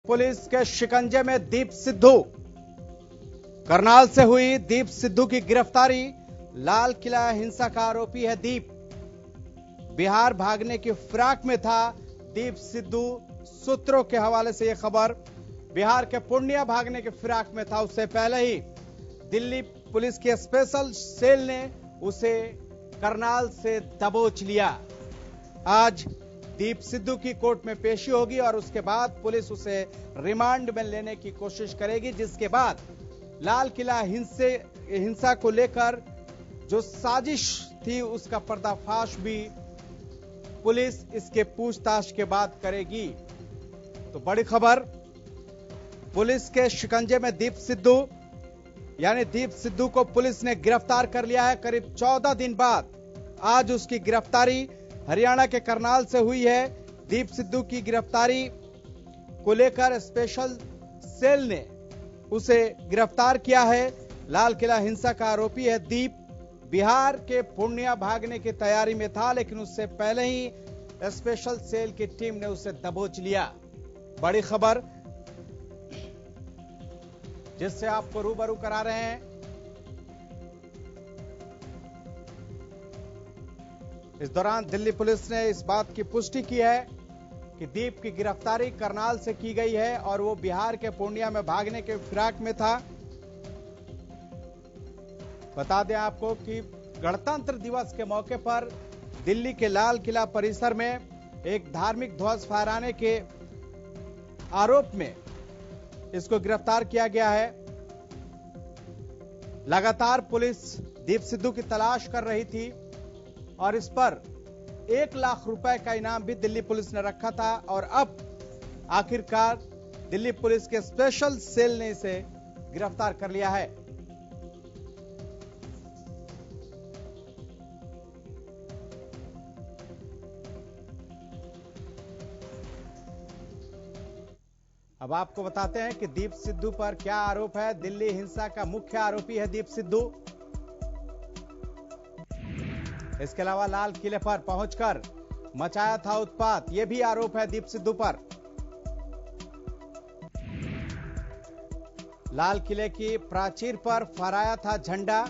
Police के शिकंजे में दीप सिद्धू। करनाल से हुई दीप सिद्धू की गिरफ्तारी। लाल किला हिंसा का आरोपी है दीप। बिहार भागने की फिराक में था दीप सिद्धू। सूत्रों के हवाले से यह खबर, बिहार के पूर्णिया भागने की फिराक में था। उससे पहले ही दिल्ली पुलिस की स्पेशल सेल ने उसे करनाल से दबोच लिया। आज दीप सिद्धू की कोर्ट में पेशी होगी और उसके बाद पुलिस उसे रिमांड में लेने की कोशिश करेगी, जिसके बाद लाल किला हिंसा को लेकर जो साजिश थी उसका पर्दाफाश भी पुलिस इसके पूछताछ के बाद करेगी। तो बड़ी खबर, पुलिस के शिकंजे में दीप सिद्धू, यानी दीप सिद्धू को पुलिस ने गिरफ्तार कर लिया है। करीब 14 दिन बाद आज उसकी गिरफ्तारी हरियाणा के करनाल से हुई है। दीप सिद्धू की गिरफ्तारी को लेकर स्पेशल सेल ने उसे गिरफ्तार किया है। लाल किला हिंसा का आरोपी है दीप। बिहार के पूर्णिया भागने की तैयारी में था, लेकिन उससे पहले ही स्पेशल सेल की टीम ने उसे दबोच लिया। बड़ी खबर जिससे आपको रूबरू करा रहे हैं। इस दौरान दिल्ली पुलिस ने इस बात की पुष्टि की है कि दीप की गिरफ्तारी करनाल से की गई है और वो बिहार के पूर्णिया में भागने के फिराक में था। बता दें आपको कि गणतंत्र दिवस के मौके पर दिल्ली के लाल किला परिसर में एक धार्मिक ध्वज फहराने के आरोप में इसको गिरफ्तार किया गया है। लगातार पुलिस दीप सिद्धू की तलाश कर रही थी और इस पर 1 लाख रुपए का इनाम भी दिल्ली पुलिस ने रखा था और अब आखिरकार दिल्ली पुलिस के स्पेशल सेल ने इसे गिरफ्तार कर लिया है। अब आपको बताते हैं कि दीप सिद्धू पर क्या आरोप है। दिल्ली हिंसा का मुख्य आरोपी है दीप सिद्धू। इसके अलावा लाल किले पर पहुंचकर मचाया था उत्पात, यह भी आरोप है दीप सिद्धू पर। लाल किले की प्राचीर पर फहराया था झंडा।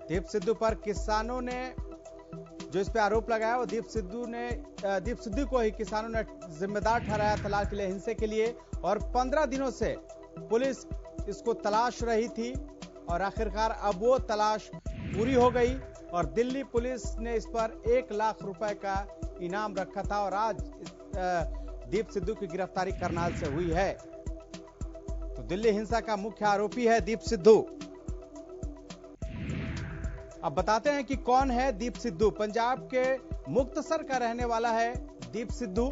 दीप सिद्धू पर किसानों ने जो इस पे आरोप लगाया वो दीप सिद्धू को ही किसानों ने जिम्मेदार ठहराया था लाल किले हिंसे के लिए और 15 दिनों से पुलिस इसको तलाश रही थी और आखिरकार अब वो तलाश पूरी हो गई और दिल्ली पुलिस ने इस पर 1 लाख रुपए का इनाम रखा था और आज दीप सिद्धू की गिरफ्तारी करनाल से हुई है। तो दिल्ली हिंसा का मुख्य आरोपी है दीप सिद्धू। अब बताते हैं कि कौन है दीप सिद्धू। पंजाब के मुक्तसर का रहने वाला है दीप सिद्धू।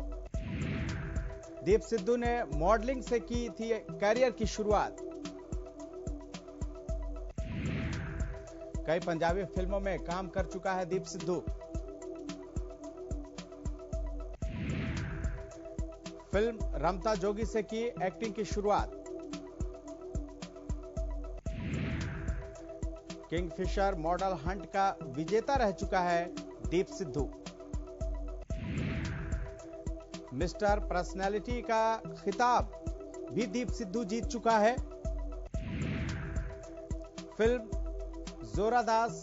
दीप सिद्धू ने मॉडलिंग से की थी करियर की शुरुआत। कई पंजाबी फिल्मों में काम कर चुका है दीप सिद्धू। फिल्म रमता जोगी से की एक्टिंग की शुरुआत। किंगफिशर मॉडल हंट का विजेता रह चुका है दीप सिद्धू। मिस्टर पर्सनैलिटी का खिताब भी दीप सिद्धू जीत चुका है। फिल्म जोरादास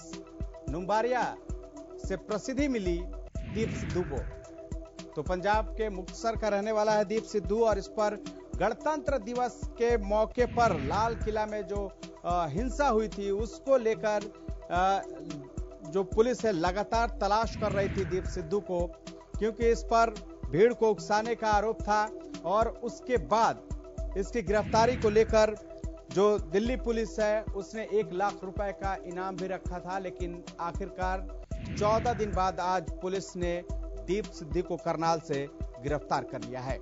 नुम्बारिया से प्रसिद्धि मिली दीप सिद्धू को। तो पंजाब के मुक्तसर का रहने वाला है दीप सिद्धू और इस पर गणतंत्र दिवस के मौके पर लाल किला में जो हिंसा हुई थी उसको लेकर जो पुलिस है लगातार तलाश कर रही थी दीप सिद्धू को, क्योंकि इस पर भीड़ को उकसाने का आरोप था और उसके बाद इसकी गिरफ्तारी को लेकर जो दिल्ली पुलिस है उसने 1 लाख रुपए का इनाम भी रखा था, लेकिन आखिरकार 14 दिन बाद आज पुलिस ने दीप सिद्धू को करनाल से गिरफ्तार कर लिया है।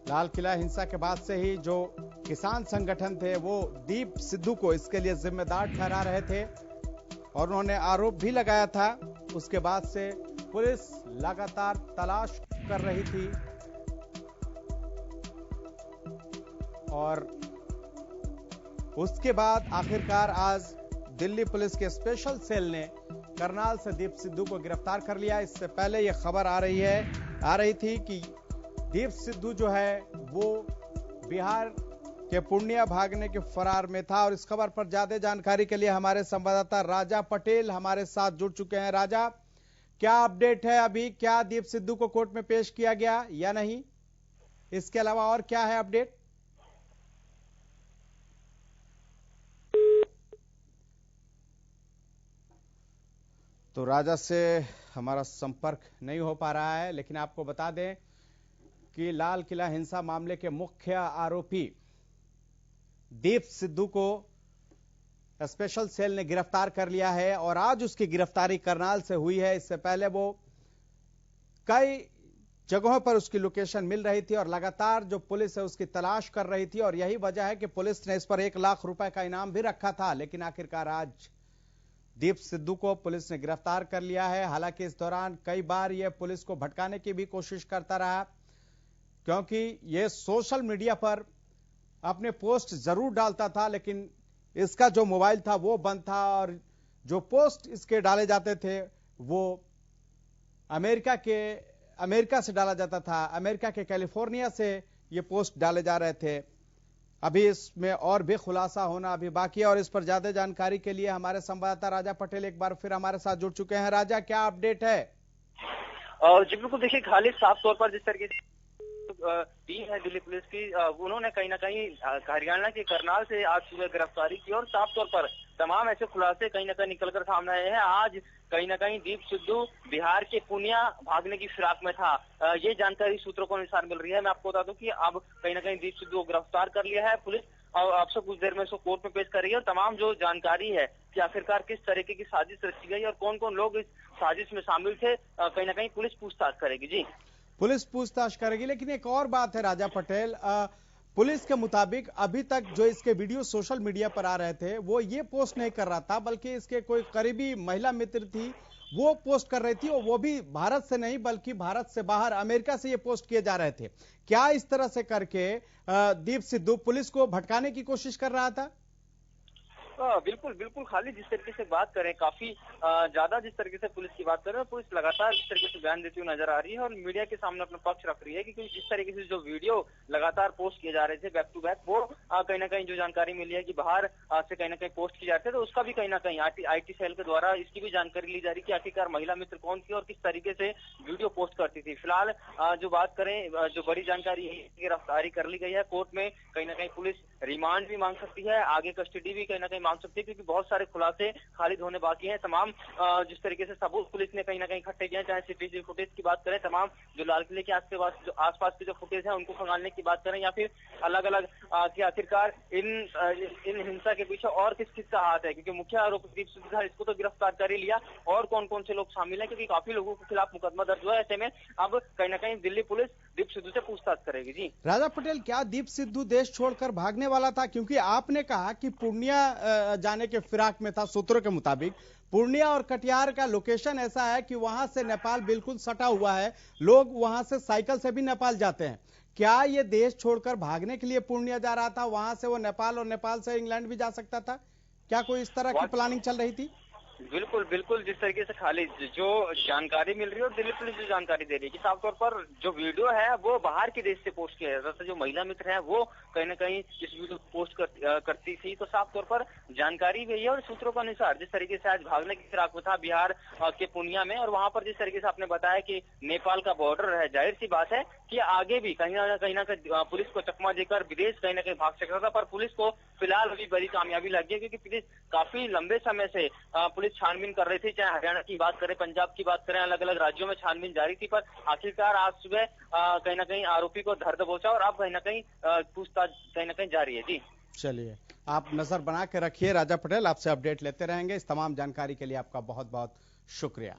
लाल किला हिंसा के बाद से ही जो किसान संगठन थे वो दीप सिद्धू को इसके लिए जिम्मेदार ठहरा रहे थे और उन्होंने आरोप भी लगाया था। उसके बाद से पुलिस लगातार तलाश कर रही थी और उसके बाद आखिरकार आज दिल्ली पुलिस के स्पेशल सेल ने करनाल से दीप सिद्धू को गिरफ्तार कर लिया। इससे पहले यह खबर आ रही थी कि दीप सिद्धू जो है वो बिहार के पूर्णिया भागने के फरार में था। और इस खबर पर ज्यादा जानकारी के लिए हमारे संवाददाता राजा पटेल हमारे साथ जुड़ चुके हैं। राजा, क्या अपडेट है अभी? क्या दीप सिद्धू को कोर्ट में पेश किया गया या नहीं? इसके अलावा और क्या है अपडेट? तो राजा से हमारा संपर्क नहीं हो पा रहा है, लेकिन आपको बता दें कि लाल किला हिंसा मामले के मुख्य आरोपी दीप सिद्धू को स्पेशल सेल ने गिरफ्तार कर लिया है और आज उसकी गिरफ्तारी करनाल से हुई है। इससे पहले वो कई जगहों पर उसकी लोकेशन मिल रही थी और लगातार जो पुलिस है उसकी तलाश कर रही थी और यही वजह है कि पुलिस ने इस पर 1 लाख रुपए का इनाम भी रखा था। लेकिन आखिरकार आज दीप सिद्धू को पुलिस ने गिरफ्तार कर लिया है। हालांकि इस दौरान कई बार यह पुलिस को भटकाने की भी कोशिश करता रहा, क्योंकि यह सोशल मीडिया पर अपने पोस्ट जरूर डालता था, लेकिन इसका जो मोबाइल था वो बंद था और जो पोस्ट इसके डाले जाते थे वो अमेरिका से डाला जाता था। अमेरिका के कैलिफोर्निया से ये पोस्ट डाले जा रहे थे। अभी इसमें और भी खुलासा होना अभी बाकी है और इस पर ज्यादा जानकारी के लिए हमारे संवाददाता राजा पटेल एक बार फिर हमारे साथ जुड़ चुके हैं। राजा, क्या अपडेट है? जी बिल्कुल, देखिए खालिद, साफ तौर पर जिस तरीके से टीम है दिल्ली पुलिस की, उन्होंने कहीं ना कहीं हरियाणा के करनाल से आज सुबह गिरफ्तारी की और साफ तौर पर तमाम ऐसे खुलासे कहीं ना कहीं निकलकर सामने आए हैं। आज कहीं ना कहीं दीप सिद्धू बिहार के पूर्णिया भागने की फिराक में था, ये जानकारी सूत्रों को अनुसार मिल रही है। मैं आपको बता दूं कि अब कहीं ना कहीं दीप सिद्धू को गिरफ्तार कर लिया है पुलिस और अब से कुछ देर में इसको कोर्ट में पेश कर रही है और तमाम जो जानकारी है कि आखिरकार किस तरीके की साजिश रची गई और कौन कौन लोग इस साजिश में शामिल थे, कहीं ना कहीं पुलिस पूछताछ करेगी। जी, पुलिस पूछताछ करेगी। लेकिन एक और बात है राजा पटेल, पुलिस के मुताबिक अभी तक जो इसके वीडियो सोशल मीडिया पर आ रहे थे वो ये पोस्ट नहीं कर रहा था, बल्कि इसके कोई करीबी महिला मित्र थी वो पोस्ट कर रही थी और वो भी भारत से नहीं बल्कि भारत से बाहर अमेरिका से ये पोस्ट किए जा रहे थे। क्या इस तरह से करके दीप सिद्धू पुलिस को भटकाने की कोशिश कर रहा था? बिल्कुल बिल्कुल खालिद, जिस तरीके से बात करें, काफी ज्यादा जिस तरीके से पुलिस की बात करें, पुलिस लगातार इस तरीके से बयान देती हुई नजर आ रही है और मीडिया के सामने अपना पक्ष रख रही है कि जिस तरीके से जो वीडियो लगातार पोस्ट किए जा रहे थे बैक टू बैक, वो कहीं ना कहीं जो जानकारी मिली है कि बाहर से कहीं ना कहीं पोस्ट किए जाते थे, तो उसका भी कहीं ना कहीं आईटी सेल के द्वारा इसकी भी जानकारी ली जा रही है कि आखिरकार महिला मित्र कौन थी और किस तरीके से वीडियो पोस्ट करती थी। फिलहाल जो बात करें, जो बड़ी जानकारी है, गिरफ्तारी कर ली गई है। कोर्ट में कहीं ना कहीं पुलिस रिमांड भी मांग सकती है, आगे कस्टडी भी कहीं ना कहीं मांग सकती है, क्योंकि बहुत सारे खुलासे खालिद होने बाकी हैं। तमाम जिस तरीके से सबूत पुलिस ने कहीं ना कहीं इकट्ठे किए हैं, चाहे सीसीटीवी फुटेज की बात करें, तमाम जो लाल किले के आसपास के जो फुटेज है उनको खंगालने की बात करें, या फिर अलग अलग कि आखिरकार इन हिंसा के पीछे और किस किस का हाथ है, क्योंकि मुख्य आरोपी दीप सिद्धू था, इसको तो गिरफ्तार कर ही लिया, और कौन कौन से लोग शामिल हैं, क्योंकि काफी लोगों के खिलाफ मुकदमा दर्ज हुआ है। ऐसे में अब कहीं ना कहीं दिल्ली पुलिस दीप सिद्धू से पूछताछ करेगी। जी राजा पटेल, क्या दीप सिद्धू देश छोड़कर भागने वाला था? क्योंकि आपने कहा कि पूर्णिया जाने के फिराक में था। सूत्रों के मुताबिक पूर्णिया और कटिहार का लोकेशन ऐसा है कि वहां से नेपाल बिल्कुल सटा हुआ है, लोग वहां से साइकिल से भी नेपाल जाते हैं। क्या ये देश छोड़कर भागने के लिए पूर्णिया जा रहा था, वहां से वो नेपाल और नेपाल से इंग्लैंड भी जा सकता था? क्या कोई इस तरह की प्लानिंग चल रही थी? बिल्कुल बिल्कुल, जिस तरीके से खालिद जो जानकारी मिल रही है और दिल्ली पुलिस जो जानकारी दे रही है कि साफ तौर पर जो वीडियो है वो बाहर के देश से पोस्ट किया जाता है, जो महिला मित्र है वो कहीं ना कहीं इस वीडियो को पोस्ट करती थी, तो साफ तौर पर जानकारी भी है। और सूत्रों के अनुसार जिस तरीके से आज भागने की फिराक में था बिहार के पूर्णिया में, और वहां पर जिस तरीके से आपने बताया कि नेपाल का बॉर्डर है, जाहिर सी बात है कि आगे भी कहीं ना कहीं पुलिस को चकमा देकर विदेश कहीं ना कहीं भाग सकता था, पर पुलिस को फिलहाल अभी बड़ी कामयाबी लगी है, क्योंकि पुलिस काफी लंबे समय से पुलिस छानबीन कर रही थी, चाहे हरियाणा की बात करें, पंजाब की बात करें, अलग अलग राज्यों में छानबीन जारी थी, पर आखिरकार आज सुबह कहीं ना कहीं आरोपी को धर दबोचा और अब कहीं ना कहीं पूछताछ कहीं ना कहीं जारी है। जी चलिए, आप नजर बना के रखिए। राजा पटेल आपसे अपडेट लेते रहेंगे। इस तमाम जानकारी के लिए आपका बहुत बहुत शुक्रिया।